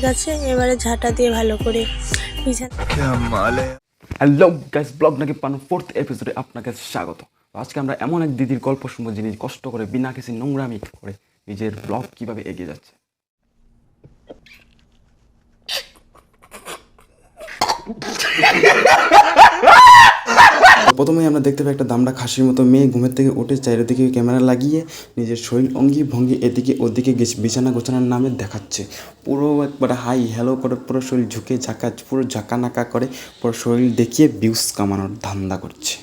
গেছে, এবারে ঝাঁটা দিয়ে ভালো করে বিছানা। হ্যালো গাইস, ব্লগ নাকি পানো 4th এপিসোডে আপনাকে স্বাগত। আজকে আমরা এমন এক দিদির গল্প শুনবো যিনি কষ্ট করে বিনা কিছু নোংরামি করে নিজের ব্লগ কিভাবে এগিয়ে যাচ্ছে। প্রথমেই আমরা দেখতে পাই একটা দামড়া খাসির মতো মেয়ে ঘুমের থেকে উঠে চারিদিকে ক্যামেরা লাগিয়ে নিজের শরীর অঙ্গি ভঙ্গি এদিকে ওদিকে বিছানা গোছানোর নামে দেখাচ্ছে। পুরো একবার হাই হ্যালো করে পুরো শরীর ঝুঁকে ঝাঁকা পুরো ঝাঁকা নাকা করে পুরো শরীর দেখিয়ে ভিউজ কামানোর ধান্দা করছে।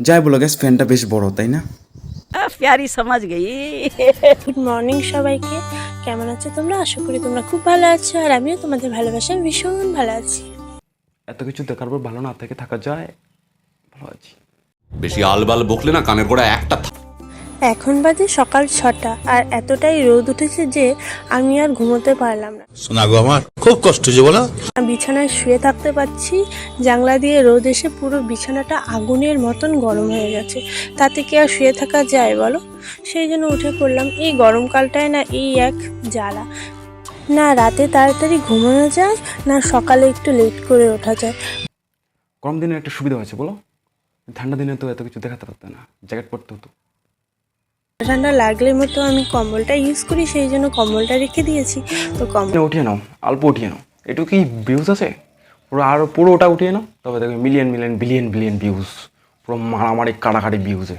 যাই বলো গ্যাস, ফ্যানটা বেশ বড় তাই না? प्यारी समझ गई। গুড মর্নিং সবাইকে, কেমন আছো তোমরা? আশা করি তোমরা খুব ভালো আছো, আর আমিও তোমাদের ভালোবাসায় ভীষণ ভালো আছি। এত কিছু দেখার পর ভালো না থেকে থাকা যায়? ভালো আছি। বেশি আলবাল বকলে না কানের গোড়া একটা এখন বাজে সকাল 6টা, আর এতটাই রোদ উঠেছে যে আমি আর ঘুমোতে পারলাম না। শোনা গো, আমার খুব কষ্ট হচ্ছে বলো। বিছানায় শুয়ে থাকতে পারছি, জানলা দিয়ে রোদ এসে পুরো বিছানাটা আগুনের মতন গরম হয়ে গেছে। তাতে কি আর শুয়ে থাকা যায় বলো? সেই জন্য উঠে পড়লাম। এই গরমকালটায় না এই এক জ্বালা, না রাতে তাড়াতাড়ি ঘুমানো যায়, না সকালে একটু লেট করে ওঠা যায়। গরম দিনের একটা সুবিধা আছে বলো, ঠান্ডা দিনে তো এত কিছু দেখাতে পারতো না, জ্যাকেট পরতে হতো। ঠান্ডা লাগলে মতো আমি কম্বলটা ইউজ করি, সেই জন্য কম্বলটা রেখে দিয়েছি। তো কম্বল উঠিয়ে নাও, অল্প উঠিয়ে নাও। এটু কি ভিউজ আছে? পুরো আরও পুরোটা উঠিয়ে নাও, তবে দেখবে million million billion billion views, পুরো মারামারি কাটাকাটি ভিউজে।